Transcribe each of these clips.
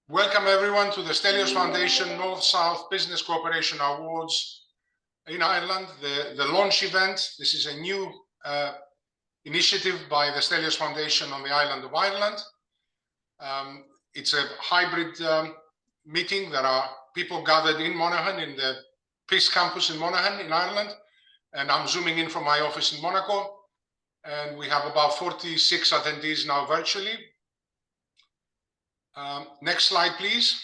Welcome everyone to the Stelios Foundation North-South Business Cooperation Awards in Ireland, the launch event. This is a new initiative by the Stelios Foundation on the island of Ireland. It's a hybrid meeting. There are people gathered in Monaghan, in the Peace Campus in Monaghan in Ireland, and I'm zooming in from my office in Monaco. And we have about 46 attendees now virtually. Next slide, please.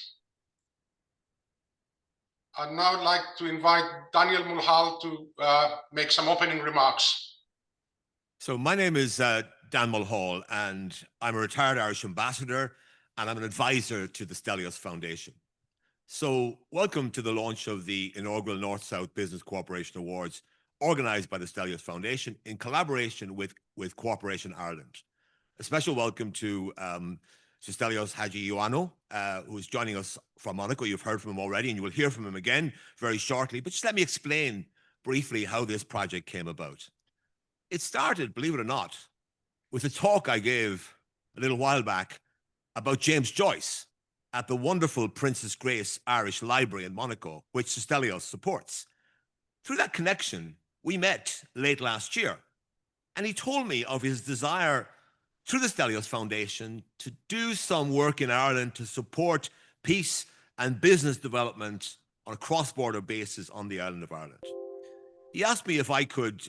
I'd now like to invite Daniel Mulhall to make some opening remarks. So my name is Dan Mulhall, and I'm a retired Irish ambassador, and I'm an advisor to the Stelios Foundation. So welcome to the launch of the inaugural North-South Business Cooperation Awards, organized by the Stelios Foundation in collaboration with Cooperation Ireland. A special welcome to Stelios Ioannou, who is joining us from Monaco. You've heard from him already, and you will hear from him again very shortly. But just let me explain briefly how this project came about. It started, believe it or not, with a talk I gave a little while back about James Joyce at the wonderful Princess Grace Irish Library in Monaco, which Stelios supports. Through that connection, we met late last year, and he told me of his desire through the Stelios Foundation to do some work in Ireland to support peace and business development on a cross-border basis on the island of Ireland. He asked me if I could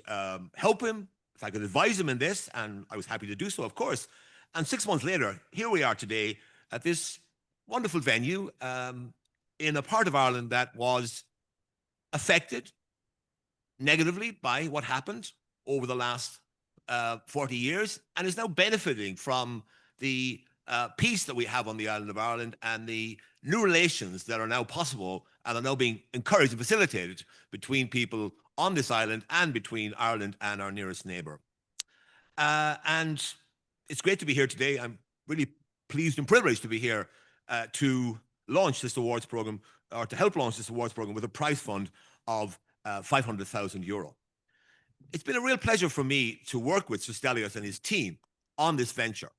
help him, if I could advise him in this, and I was happy to do so, of course. And 6 months later, here we are today at this wonderful venue in a part of Ireland that was affected negatively by what happened over the last 40 years, and is now benefiting from the peace that we have on the island of Ireland and the new relations that are now possible and are now being encouraged and facilitated between people on this island and between Ireland and our nearest neighbor. And it's great to be here today. I'm really pleased and privileged to be here to launch this awards program, or to help launch this awards program with a prize fund of €500,000. It's been a real pleasure for me to work with Stelios and his team on this venture.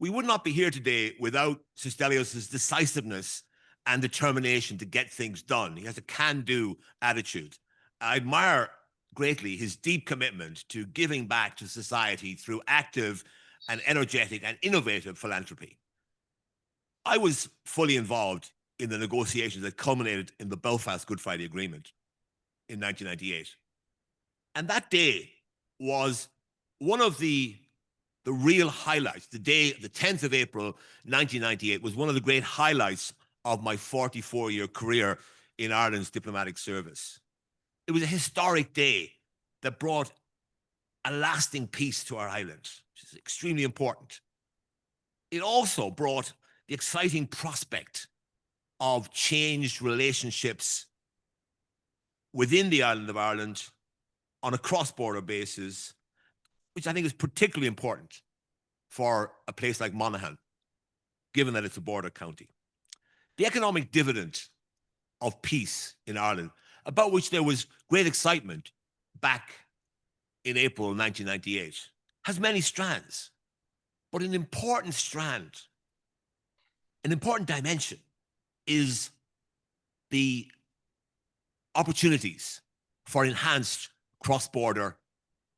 We would not be here today without Stelios' decisiveness and determination to get things done. He has a can-do attitude. I admire greatly his deep commitment to giving back to society through active and energetic and innovative philanthropy. I was fully involved in the negotiations that culminated in the Belfast Good Friday Agreement in 1998. And that day was one of the real highlights. The day, the 10th of April, 1998, was one of the great highlights of my 44-year career in Ireland's diplomatic service. It was a historic day that brought a lasting peace to our island, which is extremely important. It also brought the exciting prospect of changed relationships within the island of Ireland on a cross-border basis, which I think is particularly important for a place like Monaghan, given that it's a border county. The economic dividend of peace in Ireland, about which there was great excitement back in April 1998, has many strands, but an important strand, an important dimension, is the opportunities for enhanced cross-border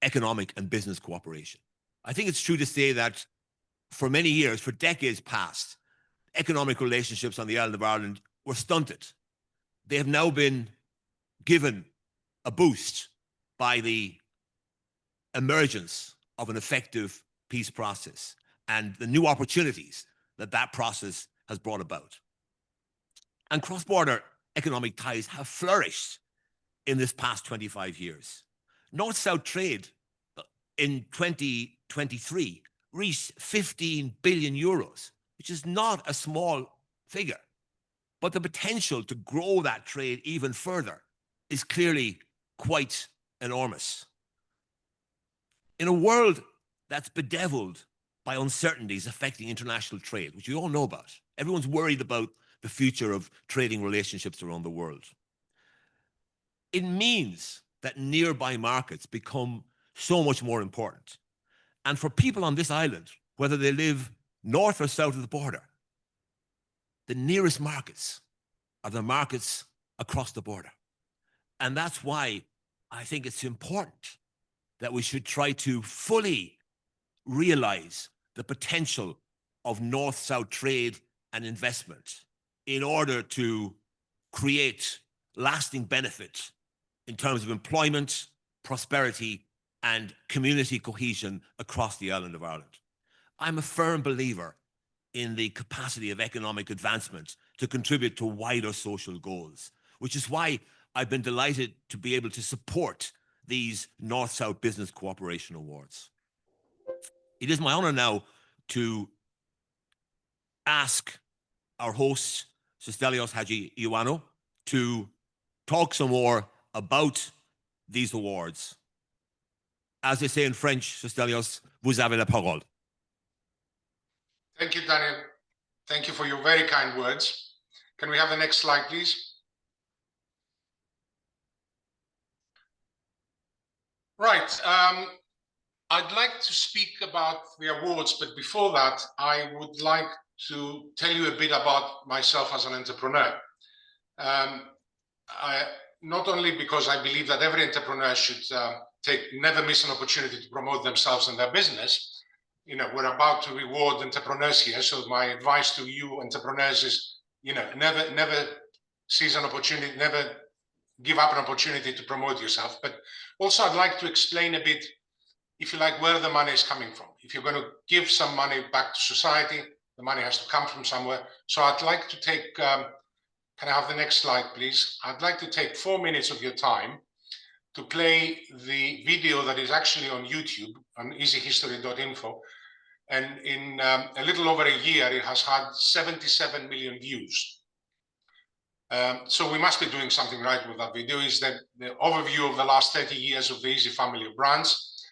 economic and business cooperation. I think it's true to say that for many years, for decades past, economic relationships on the island of Ireland were stunted. They have now been given a boost by the emergence of an effective peace process and the new opportunities that that process has brought about. And cross-border economic ties have flourished in this past 25 years. North-South trade in 2023 reached €15 billion, which is not a small figure. But the potential to grow that trade even further is clearly quite enormous. In a world that's bedeviled by uncertainties affecting international trade, which we all know about, everyone's worried about the future of trading relationships around the world. It means that nearby markets become so much more important. And for people on this island, whether they live north or south of the border, the nearest markets are the markets across the border. And that's why I think it's important that we should try to fully realize the potential of North-South trade and investment in order to create lasting benefit in terms of employment, prosperity, and community cohesion across the island of Ireland. I'm a firm believer in the capacity of economic advancement to contribute to wider social goals, which is why I've been delighted to be able to support these North-South Business Cooperation Awards. It is my honor now to ask our host, Stelios Hadjiioannou, to talk some more about these awards. As they say in French, Stelios, vous avez la parole. Thank you, Daniel. Thank you for your very kind words. Can we have the next slide, please? Right. I'd like to speak about the awards, but before that, I would like to tell you a bit about myself as an entrepreneur. Not only because I believe that every entrepreneur should never miss an opportunity to promote themselves and their business. You know, we're about to reward entrepreneurs here, so my advice to you entrepreneurs is, you know, never seize an opportunity, never give up an opportunity to promote yourself. But also I'd like to explain a bit, if you like, where the money is coming from. If you're going to give some money back to society, the money has to come from somewhere. So I'd like to take, can I have the next slide, please? I'd like to take 4 minutes of your time to play the video that is actually on YouTube, on easyhistory.info. And in a little over a year, it has had 77 million views. So we must be doing something right with that video. Is that the overview of the last 30 years of the Easy family of brands.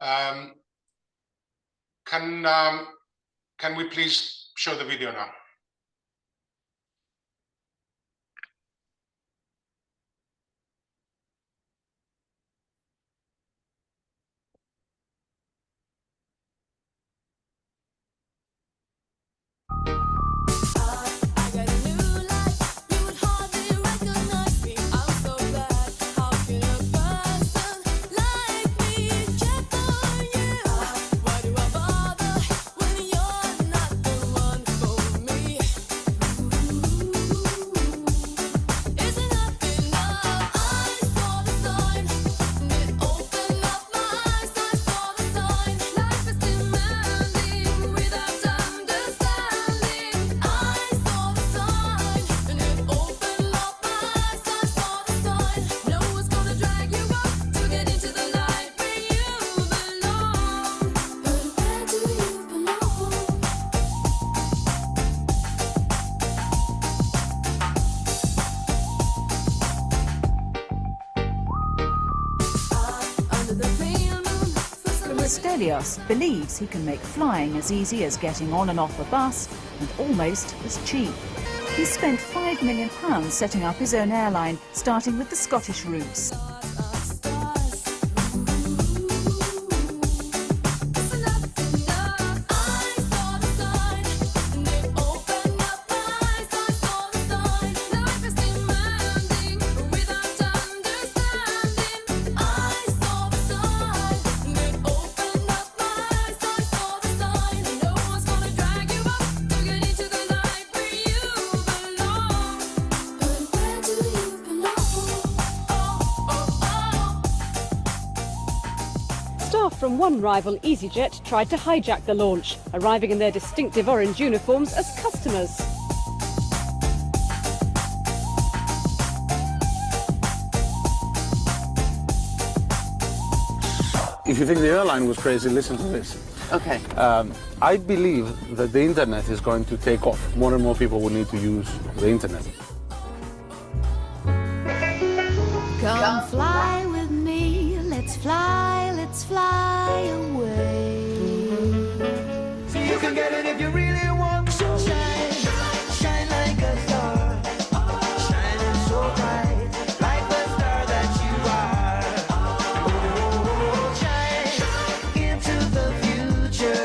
Can we please show the video now? Stelios believes he can make flying as easy as getting on and off a bus and almost as cheap. He spent £5 million setting up his own airline, starting with the Scottish routes. Staff from one rival EasyJet tried to hijack the launch, arriving in their distinctive orange uniforms as customers. If you think the airline was crazy, listen to this. Okay. I believe that the internet is going to take off. More and more people will need to use the internet. Come fly with me, let's fly away. So you can get it if you really want to. So shine, shine like a star, shining so bright, like the star that you are. Oh, shine into the future,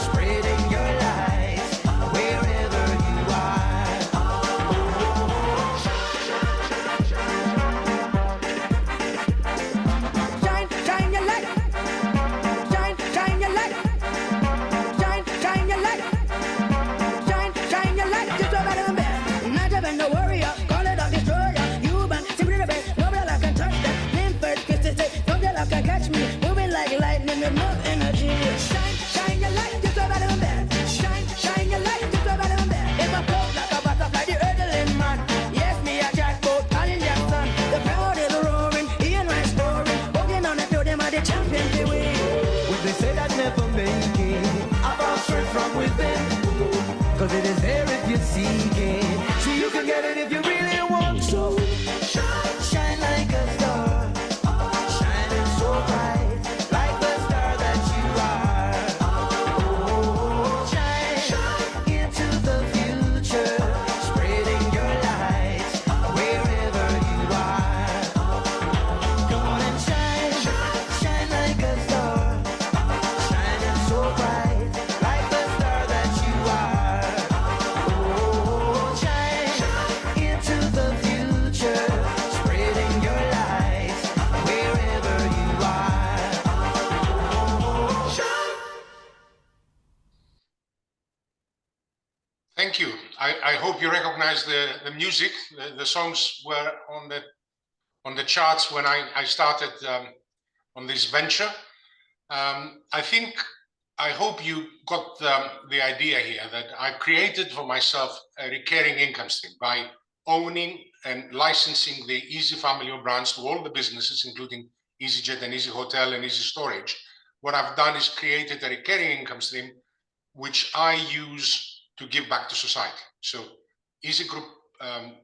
spreading your light wherever you are. energy. Shine, shine your light, just a balloon there. Shine, shine your light, just a balloon there. In my float like a butterfly, the hurdling man. Yes, me a jackboat, Colin Jackson. The crowd is roaring, Ian Rice scoring. Holding on the field, them are the champions they win. Well, they say that never make it. I found strength from within. Cause it is there if you seek it. See, you can get it if you really want to. Shine, shine like a star. Shining so bright, like the star that you are. Oh, shine into the future, spreading your light wherever you are. Come on and shine, shine like a star. Shining so bright, like the star that you are. Oh, shine into the future, spreading your light wherever you are. Oh, shine. Thank you. I hope you recognize the music. The songs were on the charts when I started on this venture. I hope you got the idea here that I've created for myself a recurring income stream by owning and licensing the Easy family of brands to all the businesses, including EasyJet and Easy Hotel and Easy Storage. What I've done is created a recurring income stream which I use to give back to society. So Easy Group,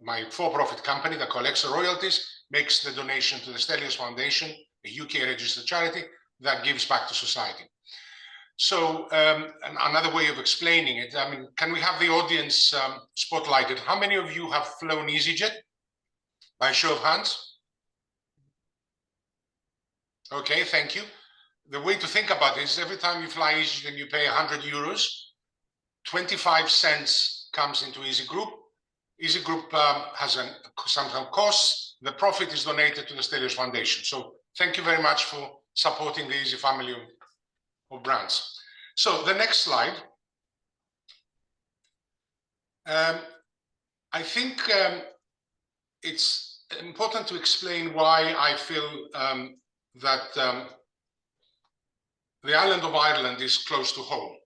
my for-profit company that collects the royalties, makes the donation to the Stelios Foundation, a UK registered charity that gives back to society. So another way of explaining it, I mean, can we have the audience spotlighted? How many of you have flown EasyJet? By show of hands. Okay, thank you. The way to think about it is every time you fly EasyJet and you pay 100 euros, 25 cents comes into Easy Group. Easy Group has some costs. The profit is donated to the Stelios Foundation. So thank you very much for supporting the Easy family of brands. So the next slide. I think it's important to explain why I feel that the island of Ireland is close to home.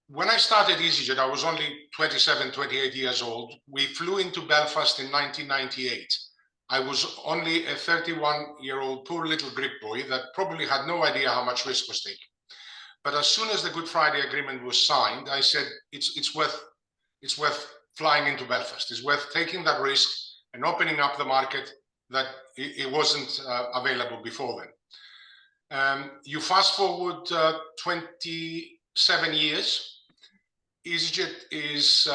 When I started EasyJet, I was only 27, 28 years old. We flew into Belfast in 1998. I was only a 31-year-old poor little Greek boy that probably had no idea how much risk was taken. But as soon as the Good Friday Agreement was signed, I said, it's worth flying into Belfast. It's worth taking that risk and opening up the market that it wasn't available before then. You fast forward 27 years, EasyJet is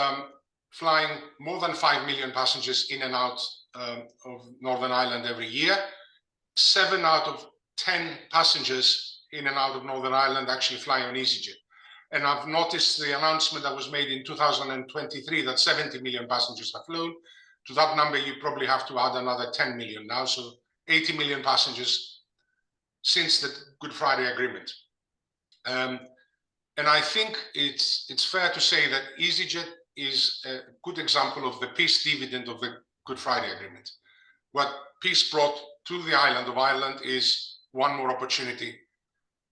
flying more than 5 million passengers in and out of Northern Ireland every year. 7 out of 10 passengers in and out of Northern Ireland actually fly on EasyJet. And I've noticed the announcement that was made in 2023 that 70 million passengers have flown. To that number, you probably have to add another 10 million now. So 80 million passengers since the Good Friday Agreement. And I think it's fair to say that EasyJet is a good example of the peace dividend of the Good Friday Agreement. What peace brought to the island of Ireland is one more opportunity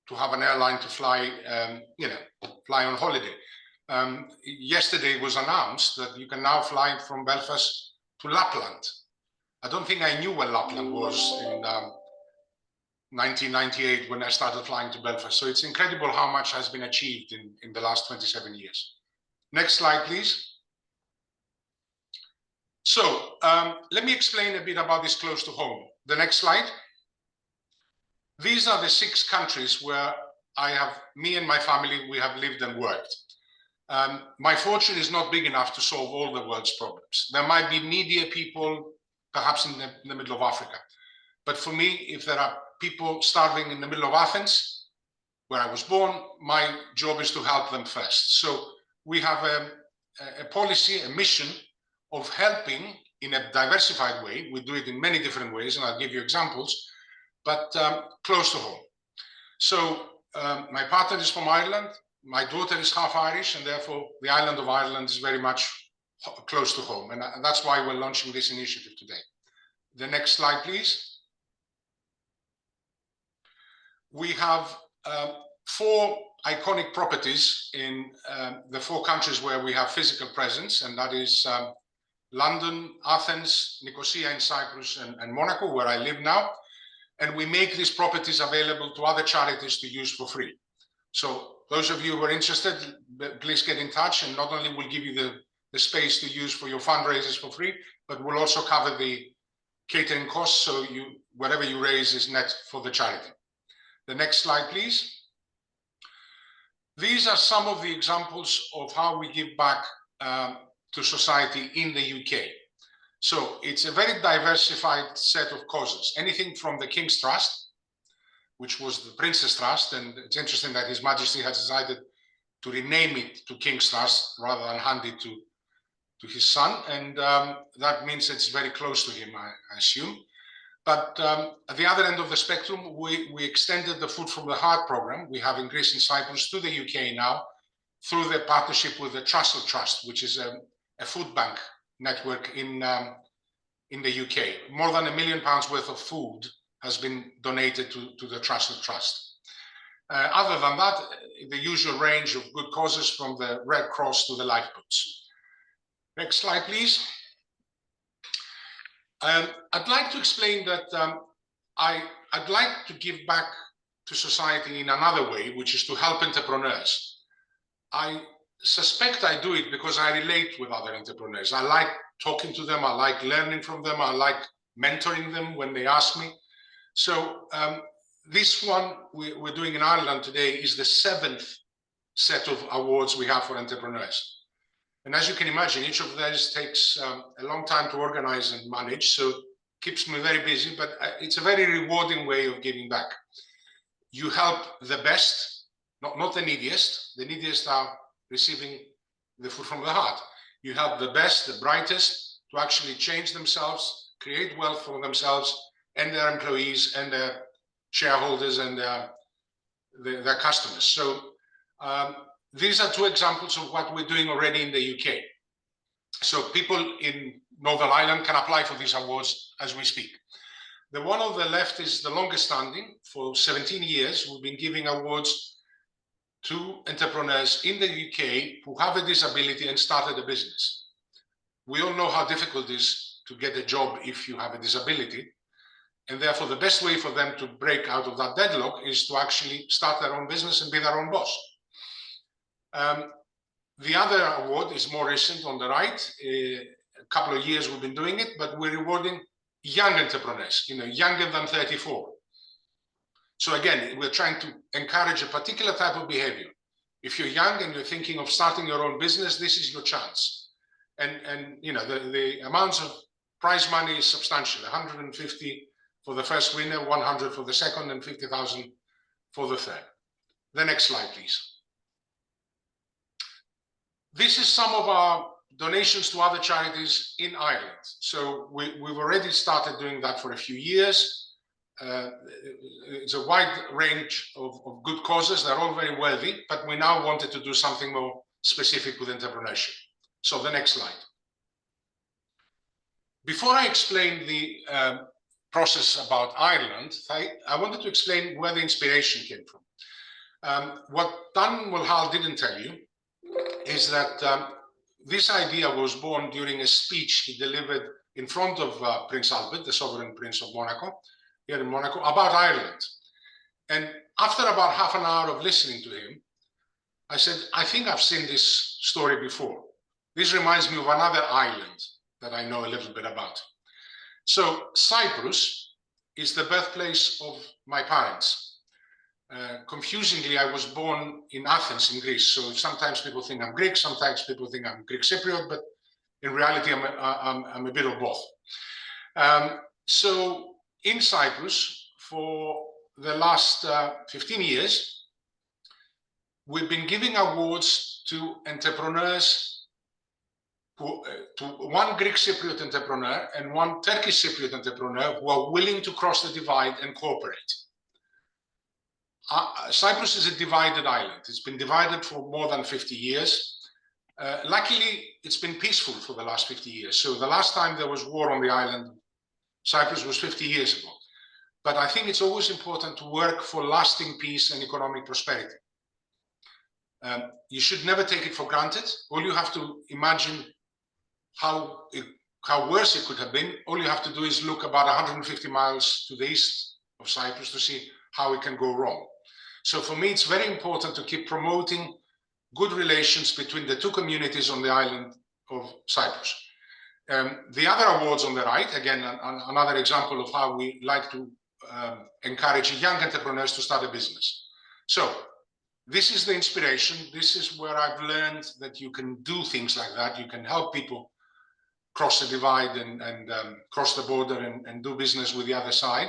to have an airline to fly, fly on holiday. Yesterday it was announced that you can now fly from Belfast to Lapland. I don't think I knew where Lapland was in 1998 when I started flying to Belfast. So it's incredible how much has been achieved in the last 27 years. Next slide, please. So let me explain a bit about this close to home. The next slide. These are the 6 countries where me and my family, we have lived and worked. My fortune is not big enough to solve all the world's problems. There might be needier people, perhaps in the middle of Africa. But for me, if there are people starving in the middle of Athens, where I was born, my job is to help them first. So we have a policy, a mission of helping in a diversified way. We do it in many different ways, and I'll give you examples, but close to home. So my partner is from Ireland. My daughter is half Irish, and therefore the island of Ireland is very much close to home. And that's why we're launching this initiative today. The next slide, please. We have four iconic properties in the four countries where we have physical presence, and that is London, Athens, Nicosia in Cyprus, and Monaco, where I live now. And we make these properties available to other charities to use for free. So those of you who are interested, please get in touch, and not only will give you the space to use for your fundraisers for free, but we'll also cover the catering costs, so whatever you raise is net for the charity. The next slide, please. These are some of the examples of how we give back to society in the UK. So it's a very diversified set of causes. Anything from the King's Trust, which was the Prince's Trust, and it's interesting that His Majesty has decided to rename it to King's Trust rather than hand it to his son, and that means it's very close to him, I assume. But at the other end of the spectrum, we extended the Food from the Heart program we have in Greece and Cyprus to the UK now through the partnership with the Trussell Trust, which is a food bank network in the UK. More than £1 million worth of food has been donated to the Trussell Trust. Other than that, the usual range of good causes from the Red Cross to the lifeboats. Next slide, please. I'd like to explain that I'd like to give back to society in another way, which is to help entrepreneurs. I suspect I do it because I relate with other entrepreneurs. I like talking to them, I like learning from them, I like mentoring them when they ask me. So this one we're doing in Ireland today is the 7th set of awards we have for entrepreneurs. And as you can imagine, each of those takes a long time to organize and manage, so keeps me very busy, but it's a very rewarding way of giving back. You help the best, not the neediest. The neediest are receiving the food from the heart. You help the best, the brightest, to actually change themselves, create wealth for themselves and their employees and their shareholders and their customers. So these are two examples of what we're doing already in the UK. So people in Northern Ireland can apply for these awards as we speak. The one on the left is the longest standing. For 17 years, we've been giving awards to entrepreneurs in the UK who have a disability and started a business. We all know how difficult it is to get a job if you have a disability. And therefore, the best way for them to break out of that deadlock is to actually start their own business and be their own boss. The other award is more recent on the right. A couple of years we've been doing it, but we're rewarding young entrepreneurs, younger than 34. So again, we're trying to encourage a particular type of behavior. If you're young and you're thinking of starting your own business, this is your chance. And the amounts of prize money is substantial. 150 for the first winner, 100 for the second, and 50,000 for the third. The next slide, please. This is some of our donations to other charities in Ireland. So we've already started doing that for a few years. It's a wide range of good causes. They're all very worthy, but we now wanted to do something more specific with entrepreneurship. So the next slide. Before I explain the process about Ireland, I wanted to explain where the inspiration came from. What Dan Mulhall didn't tell you is that this idea was born during a speech he delivered in front of Prince Albert, the sovereign prince of Monaco, here in Monaco, about Ireland. And after about half an hour of listening to him, I said, I think I've seen this story before. This reminds me of another island that I know a little bit about. So Cyprus is the birthplace of my parents. Confusingly, I was born in Athens in Greece. So sometimes people think I'm Greek, sometimes people think I'm Greek Cypriot, but in reality, I'm a bit of both. So in Cyprus, for the last 15 years, we've been giving awards to entrepreneurs, to one Greek Cypriot entrepreneur and one Turkish Cypriot entrepreneur who are willing to cross the divide and cooperate. Cyprus is a divided island. It's been divided for more than 50 years. Luckily, it's been peaceful for the last 50 years. So the last time there was war on the island, Cyprus, was 50 years ago. but I think it's always important to work for lasting peace and economic prosperity. You should never take it for granted. All you have to imagine how worse it could have been. All you have to do is look about 150 miles to the east of Cyprus to see how it can go wrong. So for me, it's very important to keep promoting good relations between the two communities on the island of Cyprus. The other awards on the right, again, another example of how we like to encourage young entrepreneurs to start a business. So this is the inspiration. This is where I've learned that you can do things like that. You can help people cross the divide and cross the border and do business with the other side.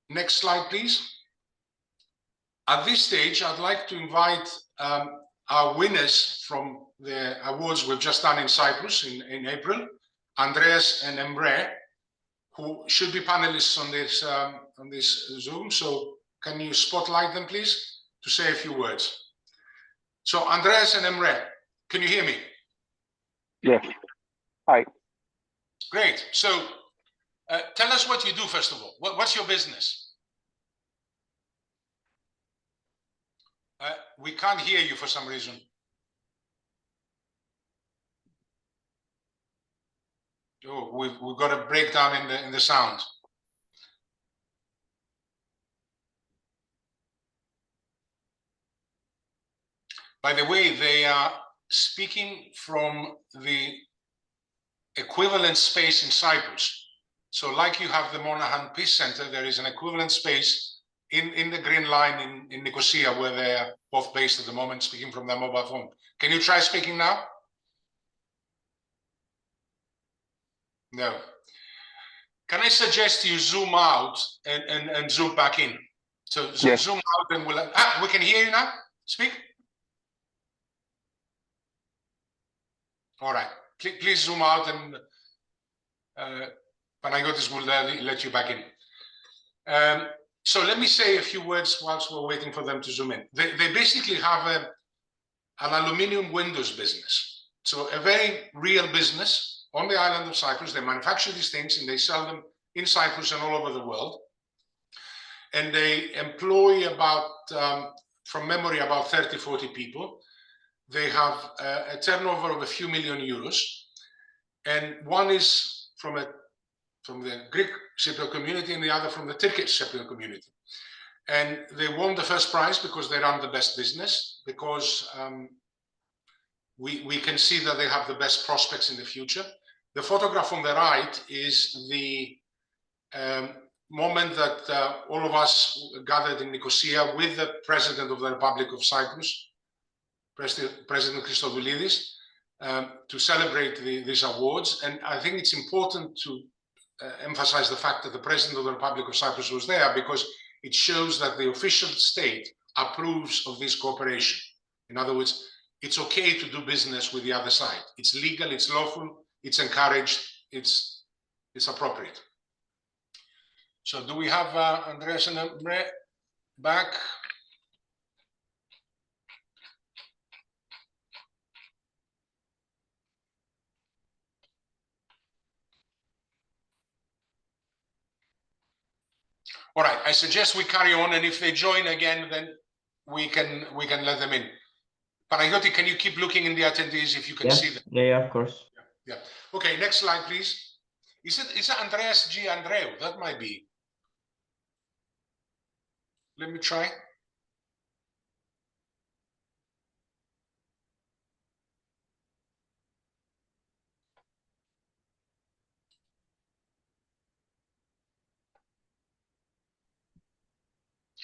Next slide, please. At this stage, I'd like to invite our winners from the awards we've just done in Cyprus in April, Andreas and Emre, who should be panelists on this Zoom. So can you spotlight them, please, to say a few words? So Andreas and Emre, can you hear me? Yes. Hi. Great. So tell us what you do, first of all. What's your business? We can't hear you for some reason. Oh, we've got a breakdown in the sound. By the way, they are speaking from the equivalent space in Cyprus. So like you have the Monaghan Peace Center, there is an equivalent space in the green line in Nicosia, where they're both based at the moment, speaking from their mobile phone. Can you try speaking now? No. Can I suggest you zoom out and zoom back in? So Yes. Zoom out and we can hear you now? Speak. All right. Please zoom out and Panayotis will let you back in. So let me say a few words whilst we're waiting for them to zoom in. They basically have an aluminium windows business. So a very real business on the island of Cyprus. They manufacture these things and they sell them in Cyprus and all over the world. And they employ about, from memory, about 30, 40 people. They have a turnover of a few million euros. And one is from the Greek Cypriot community and the other from the Turkish Cypriot community. And they won the first prize because they run the best business, because we can see that they have the best prospects in the future. The photograph on the right is the moment that all of us gathered in Nicosia with the President of the Republic of Cyprus, President Christodoulidis, to celebrate these awards. And I think it's important to emphasize the fact that the President of the Republic of Cyprus was there, because it shows that the official state approves of this cooperation. In other words, it's okay to do business with the other side. It's legal, it's lawful, it's encouraged, it's appropriate. So do we have Andreas and Emre back? All right, I suggest we carry on, and if they join again, then we can let them in. Panagiotis, can you keep looking in the attendees if you can see them? Yeah, of course. Yeah. Okay, next slide, please. Is it Andreas G. Andreou? That might be. Let me try.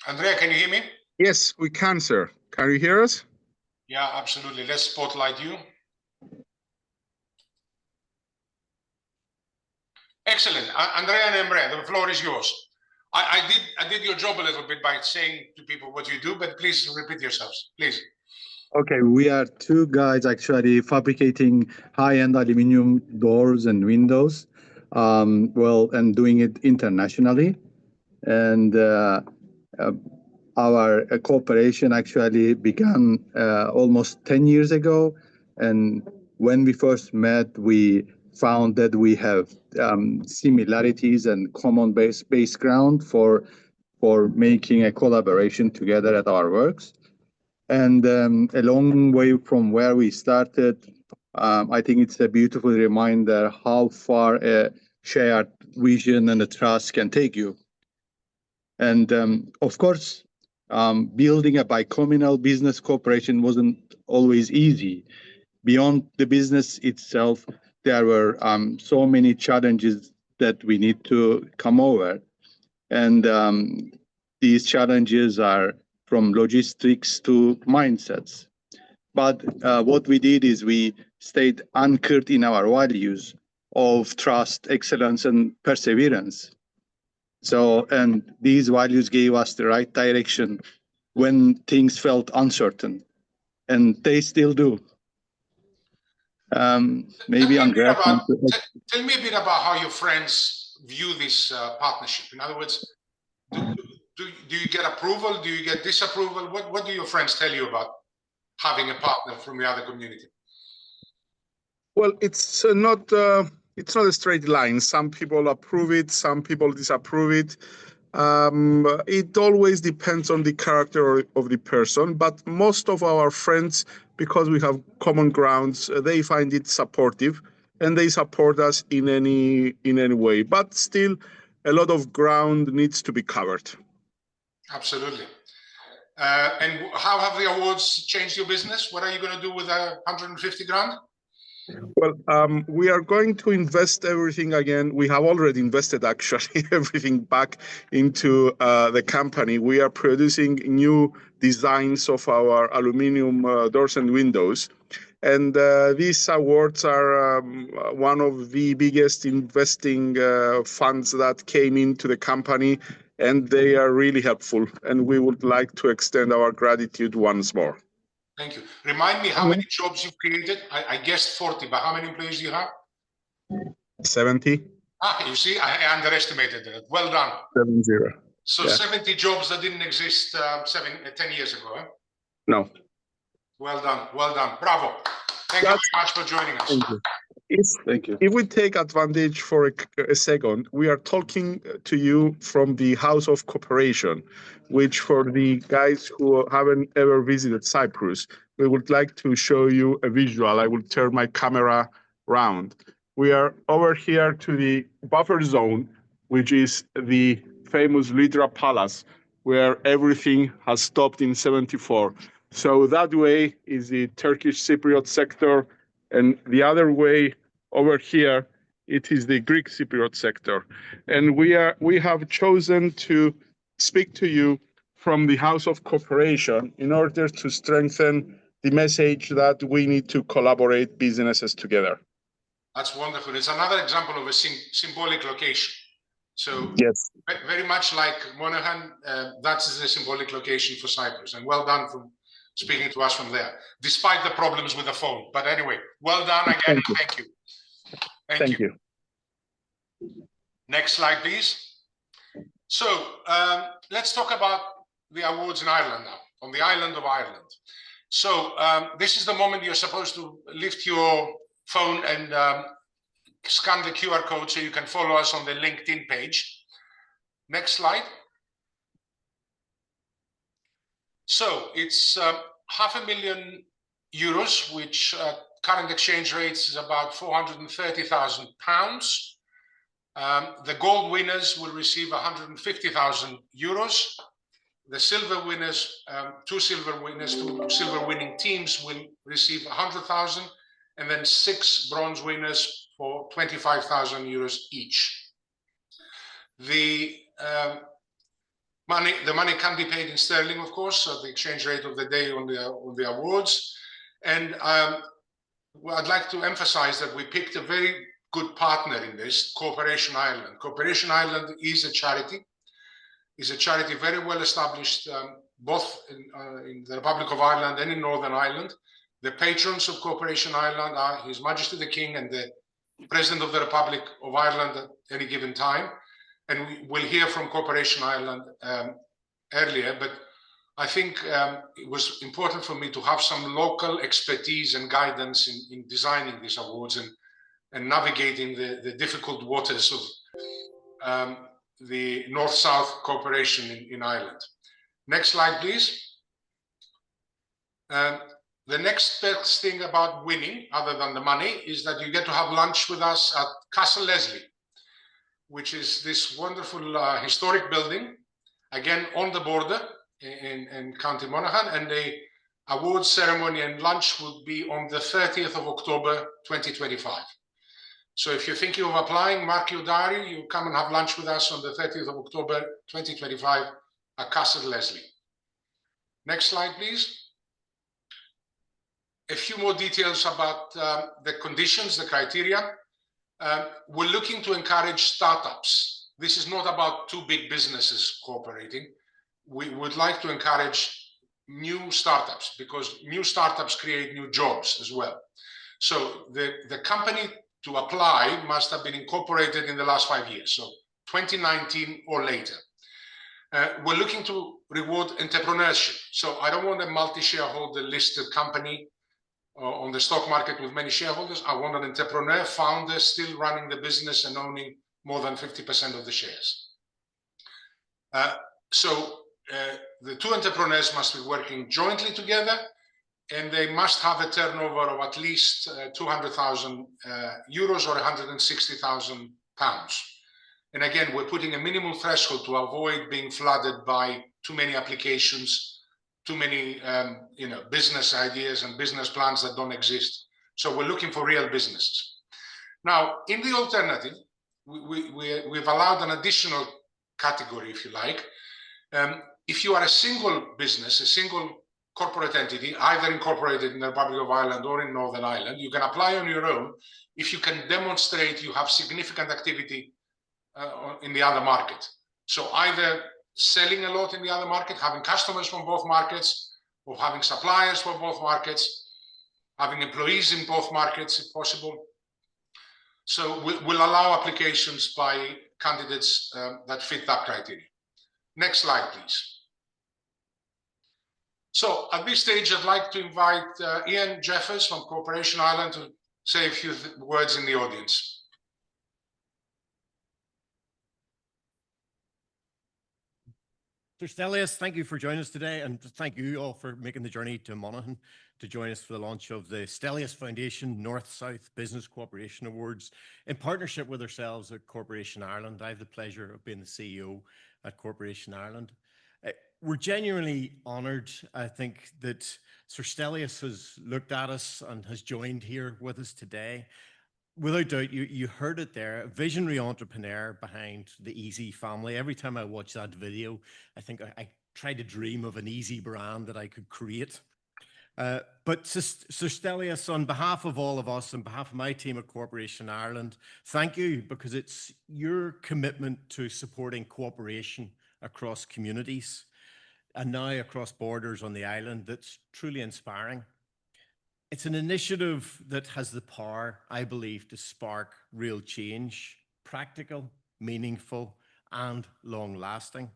Andrea, can you hear me? Yes, we can, sir. Can you hear us? Yeah, absolutely. Let's spotlight you. Excellent. Andrea and Emre, the floor is yours. I did your job a little bit by saying to people what you do, but please repeat yourselves, please. Okay, we are two guys actually fabricating high-end aluminum doors and windows, and doing it internationally. And our cooperation actually began almost 10 years ago. And when we first met, we found that we have similarities and common base ground for making a collaboration together at our works. And a long way from where we started, I think it's a beautiful reminder how far a shared vision and a trust can take you. And of course, building a bicommunal business corporation wasn't always easy. Beyond the business itself, there were so many challenges that we need to come over. And these challenges are from logistics to mindsets. But what we did is we stayed anchored in our values of trust, excellence, and perseverance. So, and these values gave us the right direction when things felt uncertain, and they still do. Maybe Andrea. Tell me a bit about how your friends view this partnership. In other words, do you get approval? Do you get disapproval? What do your friends tell you about having a partner from the other community? Well, it's not a straight line. Some people approve it, some people disapprove it. It always depends on the character of the person, but most of our friends, because we have common grounds, they find it supportive and they support us in any way. But still, a lot of ground needs to be covered. Absolutely. And how have the awards changed your business? What are you going to do with 150 grand? Well, we are going to invest everything again. We have already invested actually everything back into the company. We are producing new designs of our aluminum doors and windows. And these awards are one of the biggest investing funds that came into the company, and they are really helpful. And we would like to extend our gratitude once more. Thank you. Remind me how many jobs you've created. I guessed 40, but how many employees do you have? 70. You see, I underestimated that. Well done. 70. So yeah. 70 jobs that didn't exist 10 years ago, eh? No. Well done. Well done. Bravo. Thank you very much for joining us. Thank you. Thank you. If we take advantage for a second, we are talking to you from the House of Cooperation, which for the guys who haven't ever visited Cyprus, we would like to show you a visual. I will turn my camera around. We are over here to the buffer zone, which is the famous Lydra Palace, where everything has stopped in '74. So that way is the Turkish Cypriot sector, and the other way over here, it is the Greek Cypriot sector. And we have chosen to speak to you from the House of Cooperation in order to strengthen the message that we need to collaborate businesses together. That's wonderful. It's another example of a symbolic location. So yes, very much like Monaghan, that's the symbolic location for Cyprus. And well done for speaking to us from there, despite the problems with the phone. But anyway, well done again. Thank you. Thank you. Next slide, please. So let's talk about the awards in Ireland now, on the island of Ireland. So this is the moment you're supposed to lift your phone and scan the QR code so you can follow us on the LinkedIn page. Next slide. So it's €500,000, which current exchange rates is about £430,000. The gold winners will receive €150,000. The silver winners, two silver winning teams will receive 100,000, and then 6 bronze winners for €25,000 each. The money can be paid in sterling, of course, so the exchange rate of the day on the awards. And I'd like to emphasize that we picked a very good partner in this, Cooperation Ireland. Cooperation Ireland is a charity very well established, both in the Republic of Ireland and in Northern Ireland. The patrons of Cooperation Ireland are His Majesty the King and the President of the Republic of Ireland at any given time. And we will hear from Cooperation Ireland earlier, but I think it was important for me to have some local expertise and guidance in designing these awards. and navigating the difficult waters of the North-South cooperation in Ireland. Next slide, please. The next best thing about winning, other than the money, is that you get to have lunch with us at Castle Leslie, which is this wonderful historic building, again on the border in County Monaghan, and the awards ceremony and lunch would be on the 30th of October 2025. So if you're thinking of applying, mark your diary, you come and have lunch with us on the 30th of October 2025 at Castle Leslie. Next slide, please. A few more details about the conditions, the criteria. We're looking to encourage startups. This is not about two big businesses cooperating. We would like to encourage new startups, because new startups create new jobs as well. So the company to apply must have been incorporated in the last 5 years, so 2019 or later. We're looking to reward entrepreneurship. So I don't want a multi-shareholder listed company on the stock market with many shareholders. I want an entrepreneur, founder, still running the business and owning more than 50% of the shares. The two entrepreneurs must be working jointly together, and they must have a turnover of at least 200,000 euros or 160,000 pounds. And again, we're putting a minimum threshold to avoid being flooded by too many applications, too many business ideas and business plans that don't exist. So we're looking for real businesses. Now, in the alternative, we've allowed an additional category, if you like. If you are a single business, a single corporate entity, either incorporated in the Republic of Ireland or in Northern Ireland, you can apply on your own if you can demonstrate you have significant activity in the other market. So either selling a lot in the other market, having customers from both markets, or having suppliers for both markets, having employees in both markets if possible. So we'll allow applications by candidates that fit that criteria. Next slide, please. So at this stage, I'd like to invite Ian Jeffers from Corporation Ireland to say a few words in the audience. So Stelios, thank you for joining us today, and thank you all for making the journey to Monaghan to join us for the launch of the Stelios Foundation North-South Business Cooperation Awards in partnership with ourselves at Corporation Ireland. I have the pleasure of being the CEO at Corporation Ireland. We're genuinely honoured, I think, that Sir Stelios has looked at us and has joined here with us today. Without doubt, you heard it there, a visionary entrepreneur behind the Easy family. Every time I watch that video, I think I try to dream of an Easy brand that I could create. But Sir Stelios, on behalf of all of us, on behalf of my team at Corporation Ireland, thank you, because it's your commitment to supporting cooperation across communities and now across borders on the island that's truly inspiring. It's an initiative that has the power, I believe, to spark real change, practical, meaningful, and long-lasting.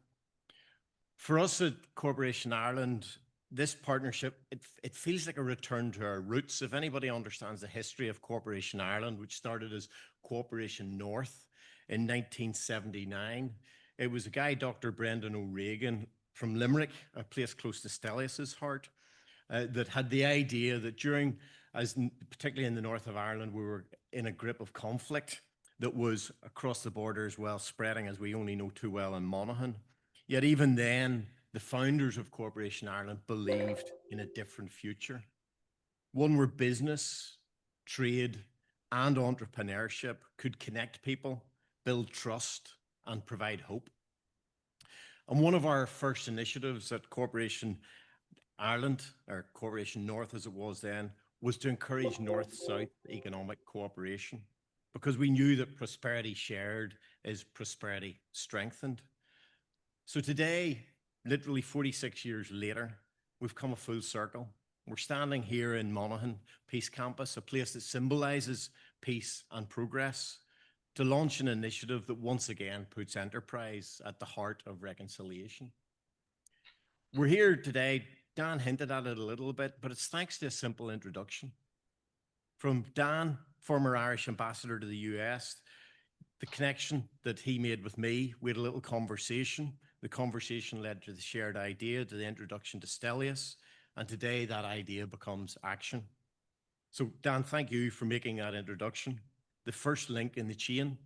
For us at Corporation Ireland, this partnership, it feels like a return to our roots. If anybody understands the history of Corporation Ireland, which started as Corporation North in 1979, it was a guy, Dr. Brendan O'Regan from Limerick, a place close to Stelios's heart, that had the idea that particularly in the north of Ireland, we were in a grip of conflict that was across the border as well, spreading as we only know too well in Monaghan. Yet even then, the founders of Corporation Ireland believed in a different future, one where business, trade, and entrepreneurship could connect people, build trust, and provide hope. And one of our first initiatives at Corporation Ireland, or Corporation North as it was then, was to encourage North-South economic cooperation, because we knew that prosperity shared is prosperity strengthened. So today, literally 46 years later, we've come a full circle. We're standing here in Monaghan Peace Campus, a place that symbolises peace and progress, to launch an initiative that once again puts enterprise at the heart of reconciliation. We're here today, Dan hinted at it a little bit, but it's thanks to a simple introduction from Dan former Irish ambassador to the US. The connection that he made with me, we had a little conversation. The conversation led to the shared idea, to the introduction to Stelios, and today that idea becomes action. So Dan, thank you for making that introduction, the first link in the chain.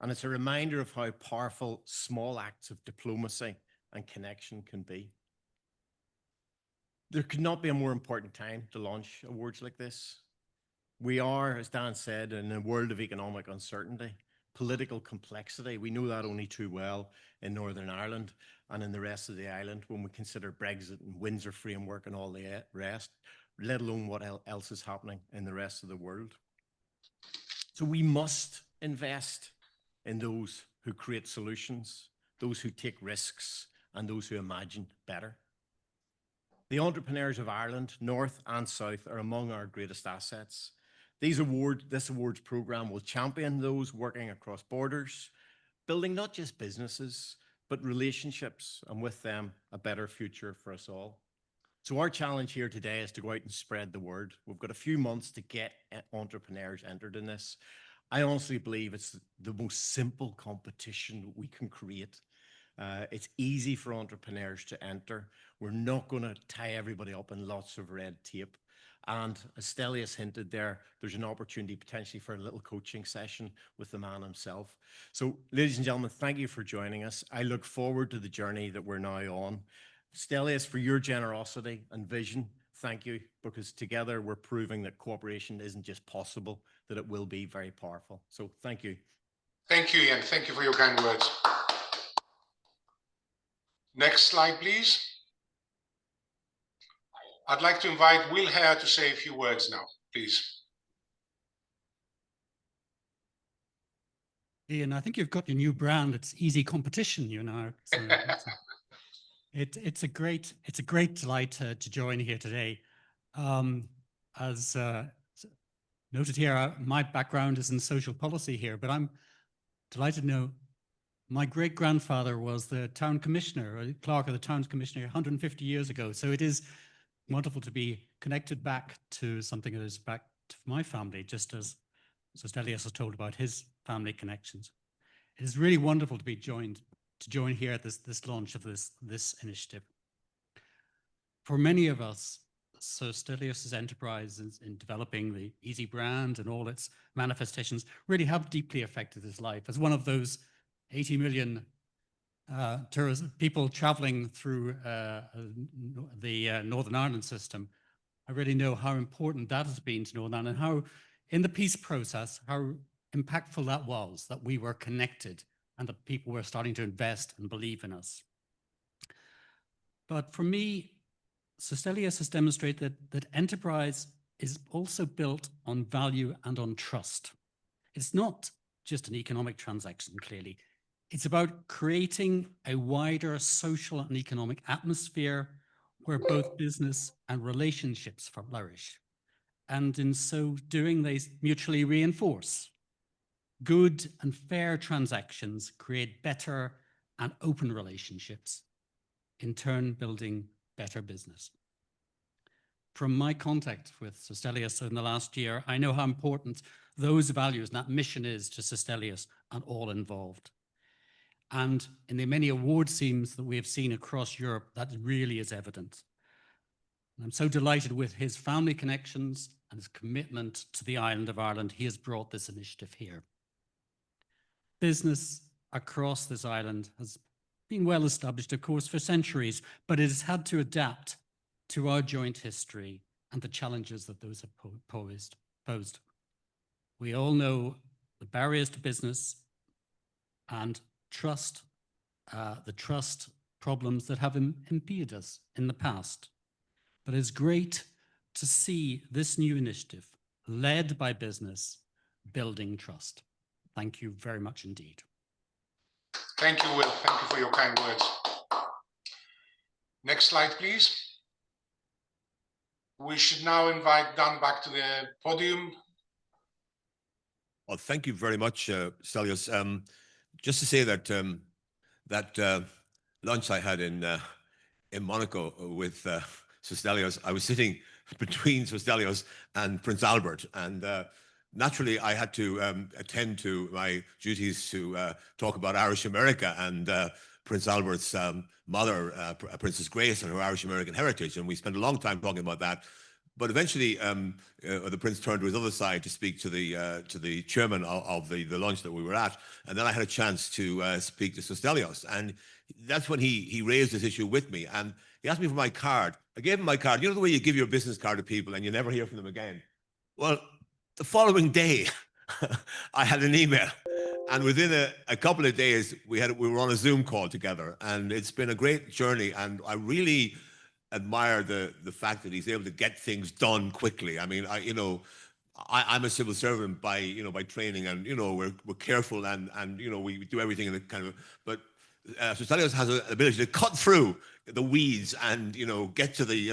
And it's a reminder of how powerful small acts of diplomacy and connection can be. There could not be a more important time to launch awards like this. We are, as Dan said, in a world of economic uncertainty, political complexity. We know that only too well in Northern Ireland and in the rest of the island when we consider Brexit and Windsor Framework and all the rest, let alone what else is happening in the rest of the world. So we must invest in those who create solutions, those who take risks, and those who imagine better. The entrepreneurs of Ireland, North and South, are among our greatest assets. This awards program will champion those working across borders, building not just businesses, but relationships, and with them, a better future for us all. So our challenge here today is to go out and spread the word. We've got a few months to get entrepreneurs entered in this. I honestly believe it's the most simple competition we can create. It's easy for entrepreneurs to enter. We're not going to tie everybody up in lots of red tape. And as Stelios hinted there, there's an opportunity potentially for a little coaching session with the man himself. So ladies and gentlemen, thank you for joining us. I look forward to the journey that we're now on. Stelios, for your generosity and vision, thank you, because together we're proving that cooperation isn't just possible, that it will be very powerful. So thank you. Thank you, Ian. Thank you for your kind words. Next slide, please. I'd like to invite Will Haire to say a few words now, please. Ian, I think you've got your new brand. It's easy competition, you know. So it's a great delight to join here today. As noted here, my background is in social policy here, but I'm delighted to know my great-grandfather was the town commissioner, or clerk of the town commissioner 150 years ago. So it is wonderful to be connected back to something that is back to my family, just as Stelios has told about his family connections. It is really wonderful to be join here at this launch of this initiative. For many of us, so Stelios' enterprise in developing the Easy brand and all its manifestations really have deeply affected his life. As one of those 80 million tourists, people traveling through the Northern Ireland system, I really know how important that has been to Northern Ireland, and how in the peace process, how impactful that was, that we were connected and that people were starting to invest and believe in us. But for me, Stelios has demonstrated that enterprise is also built on value and on trust. It's not just an economic transaction, clearly. It's about creating a wider social and economic atmosphere where both business and relationships flourish. And in so doing, they mutually reinforce. Good and fair transactions create better and open relationships, in turn building better business. From my contact with Stelios in the last year, I know how important those values and that mission is to Stelios and all involved. And in the many award schemes that we have seen across Europe, that really is evident. And I'm so delighted with his family connections and his commitment to the island of Ireland. He has brought this initiative here. Business across this island has been well established, of course, for centuries, but it has had to adapt to our joint history and the challenges that those have posed. We all know the barriers to business and trust, the trust problems that have impeded us in the past. But it's great to see this new initiative led by business building trust. Thank you very much indeed. Thank you, Will. Thank you for your kind words. Next slide, please. We should now invite Dan back to the podium. Well, thank you very much, Stelios. Just to say that that lunch I had in Monaco with Stelios, I was sitting between Stelios and Prince Albert, and naturally, I had to attend to my duties to talk about Irish America and Prince Albert's mother, Princess Grace, and her Irish American heritage. And we spent a long time talking about that. But eventually, the prince turned to his other side to speak to the chairman of the lunch that we were at, and then I had a chance to speak to Stelios, and that's when he raised this issue with me, and he asked me for my card. I gave him my card. You know the way you give your business card to people and you never hear from them again? Well, the following day, I had an email, and within a couple of days, we were on a Zoom call together, and it's been a great journey, and I really admire the fact that he's able to get things done quickly. I mean, I'm a civil servant by training, and we're careful and we do everything in the kind of, but so Stelios has an ability to cut through the weeds and get to the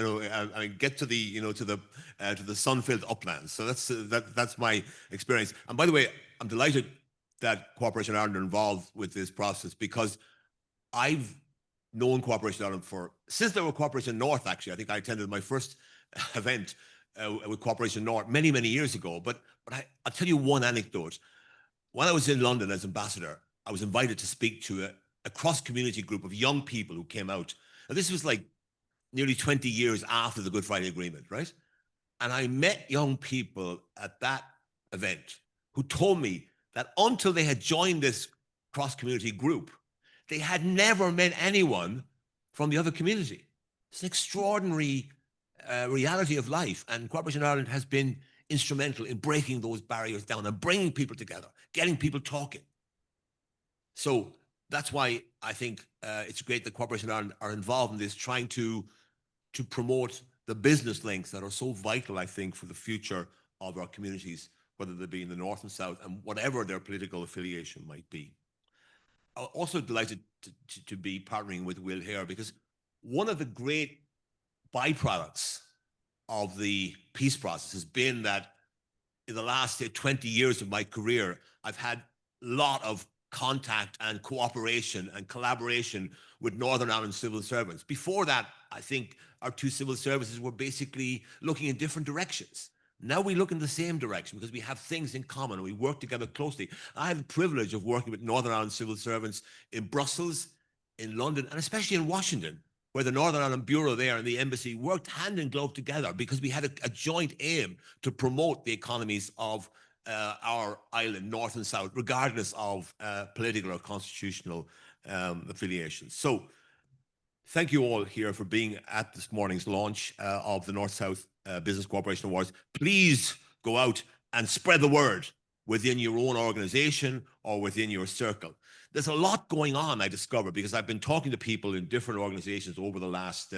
to the sun-filled uplands. So that's my experience. And by the way, I'm delighted that Cooperation Ireland are involved with this process, because I've known Cooperation Ireland since they were Cooperation North. Actually, I think I attended my first event with Cooperation North many years ago. But I'll tell you one anecdote. When I was in London as ambassador, I was invited to speak to a cross-community group of young people who came out. And this was like nearly 20 years after the Good Friday Agreement, right? And I met young people at that event who told me that until they had joined this cross-community group, they had never met anyone from the other community. It's an extraordinary reality of life, and Cooperation Ireland has been instrumental in breaking those barriers down and bringing people together, getting people talking. So that's why I think it's great that Cooperation Ireland are involved in this, trying to promote the business links that are so vital, I think, for the future of our communities, whether they be in the north and south, and whatever their political affiliation might be. I'm also delighted to be partnering with Will Haire, because one of the great byproducts of the peace process has been that in the last 20 years of my career, I've had a lot of contact and cooperation and collaboration with Northern Ireland civil servants. Before that, I think our two civil services were basically looking in different directions. Now we look in the same direction because we have things in common and we work together closely. I have the privilege of working with Northern Ireland civil servants in Brussels, in London, and especially in Washington, where the Northern Ireland Bureau there and the embassy worked hand in glove together because we had a joint aim to promote the economies of our island, north and south, regardless of political or constitutional affiliations. So thank you all here for being at this morning's launch of the North-South Business Cooperation Awards. Please go out and spread the word within your own organization or within your circle. There's a lot going on, I discovered, because I've been talking to people in different organizations over the last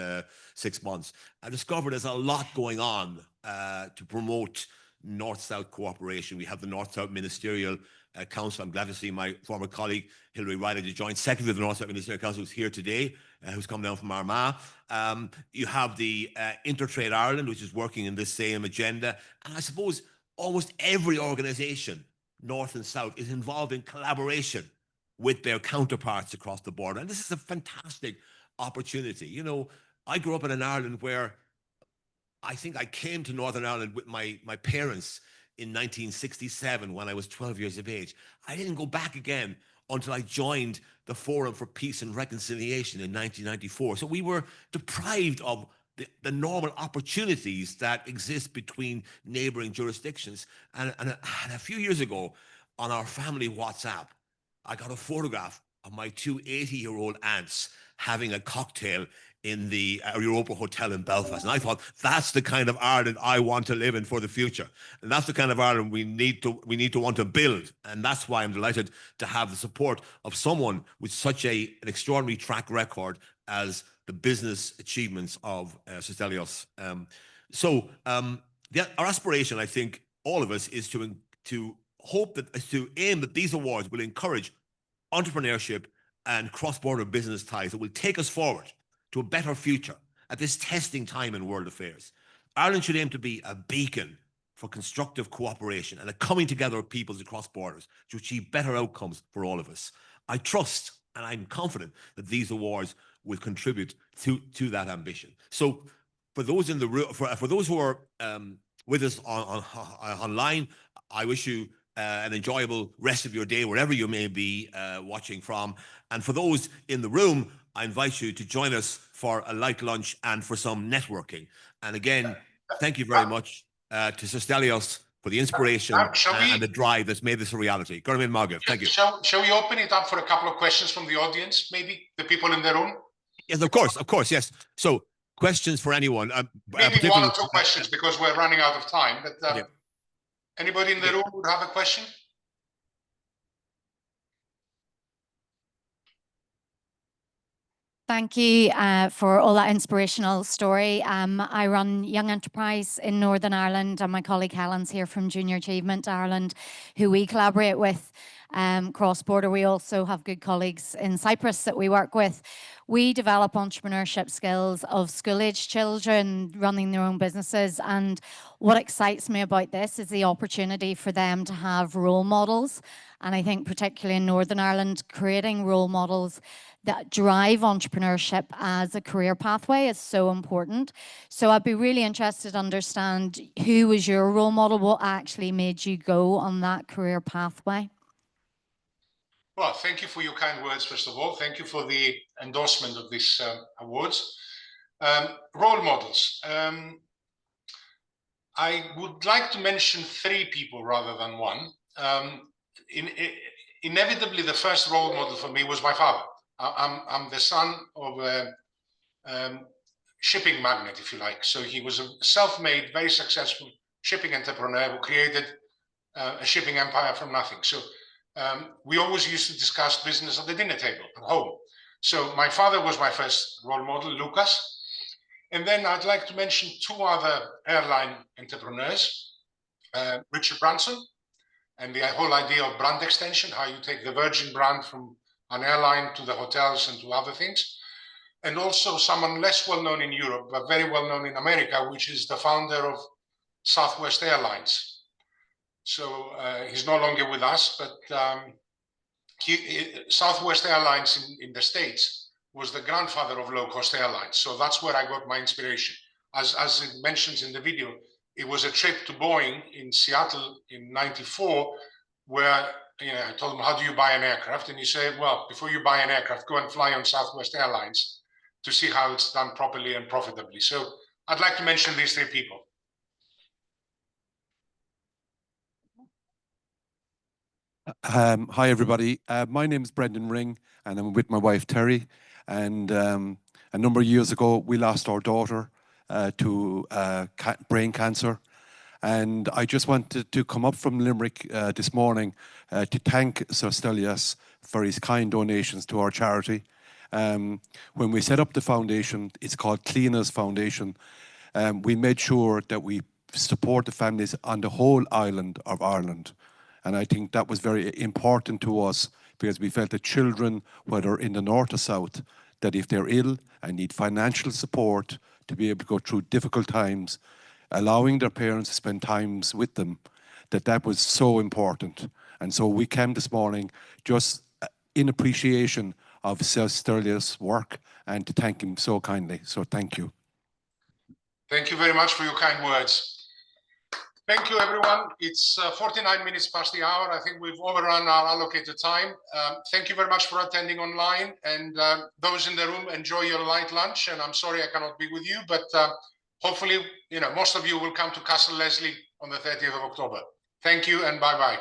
6 months. I discovered there's a lot going on to promote North-South cooperation. We have the North-South Ministerial Council. I'm glad to see my former colleague, Hilary Riley, the Joint Secretary of the North-South Ministerial Council, who's here today, who's come down from Armagh. You have the Intertrade Ireland, which is working in this same agenda. And I suppose almost every organization, North and South, is involved in collaboration with their counterparts across the border. And this is a fantastic opportunity. You know, I grew up in an Ireland where I think I came to Northern Ireland with my parents in 1967 when I was 12 years of age. I didn't go back again until I joined the Forum for Peace and Reconciliation in 1994. So we were deprived of the normal opportunities that exist between neighboring jurisdictions. And a few years ago, on our family WhatsApp, I got a photograph of my two 80-year-old aunts having a cocktail in the Europa Hotel in Belfast. And I thought, that's the kind of Ireland I want to live in for the future. And that's the kind of Ireland we need to want to build. And that's why I'm delighted to have the support of someone with such an extraordinary track record as the business achievements of Stelios. Our aspiration, I think, all of us, is to aim that these awards will encourage entrepreneurship and cross-border business ties that will take us forward to a better future at this testing time in world affairs. Ireland should aim to be a beacon for constructive cooperation and a coming together of peoples across borders to achieve better outcomes for all of us. I trust and I'm confident that these awards will contribute to that ambition. So for those in the room, for those who are with us online, I wish you an enjoyable rest of your day, wherever you may be watching from. And for those in the room, I invite you to join us for a light lunch and for some networking. And again, thank you very much to Sir Stelios for the inspiration and the drive that's made this a reality. Gormin Margaret, thank you. Shall we open it up for a couple of questions from the audience, maybe the people in the room? Yes, of course, yes. So questions for anyone. Maybe one or two questions because we're running out of time. But anybody in the room would have a question? Thank you for all that inspirational story. I run Young Enterprise in Northern Ireland, and my colleague Helen's here from Junior Achievement Ireland, who we collaborate with cross-border. We also have good colleagues in Cyprus that we work with. We develop entrepreneurship skills of school-age children running their own businesses, and what excites me about this is the opportunity for them to have role models. And I think particularly in Northern Ireland, creating role models that drive entrepreneurship as a career pathway is so important. So I'd be really interested to understand who was your role model, what actually made you go on that career pathway? Well, thank you for your kind words, first of all. Thank you for the endorsement of these awards. Role models. I would like to mention three people rather than one. Inevitably, the first role model for me was my father. I'm the son of a shipping magnate, if you like. So he was a self-made, very successful shipping entrepreneur who created a shipping empire from nothing. So we always used to discuss business at the dinner table at home. So my father was my first role model, Lucas. And then I'd like to mention two other airline entrepreneurs, Richard Branson, and the whole idea of brand extension, how you take the Virgin brand from an airline to the hotels and to other things. And also someone less well known in Europe, but very well known in America, which is the founder of Southwest Airlines. So he's no longer with us, but Southwest Airlines in the States was the grandfather of low-cost airlines. So that's where I got my inspiration. As it mentions in the video, it was a trip to Boeing in Seattle in '94, where I told him, how do you buy an aircraft? And he said, well, before you buy an aircraft, go and fly on Southwest Airlines to see how it's done properly and profitably. So I'd like to mention these three people. Hi, everybody. My name is Brendan Ring, and I'm with my wife, Terry. And a number of years ago, we lost our daughter to brain cancer. And I just wanted to come up from Limerick this morning to thank Sir Stelios for his kind donations to our charity. When we set up the foundation, it's called Cleaners Foundation. We made sure that we support the families on the whole island of Ireland. And I think that was very important to us because we felt that children, whether in the north or south, that if they're ill and need financial support to be able to go through difficult times, allowing their parents to spend times with them, that was so important. And so we came this morning just in appreciation of Sir Stelios' work and to thank him so kindly. So thank you. Thank you very much for your kind words. Thank you, everyone. It's 49 minutes past the hour. I think we've overrun our allocated time. Thank you very much for attending online. And those in the room, enjoy your light lunch. And I'm sorry I cannot be with you, but hopefully, most of you will come to Castle Leslie on the 30th of October. Thank you and bye-bye.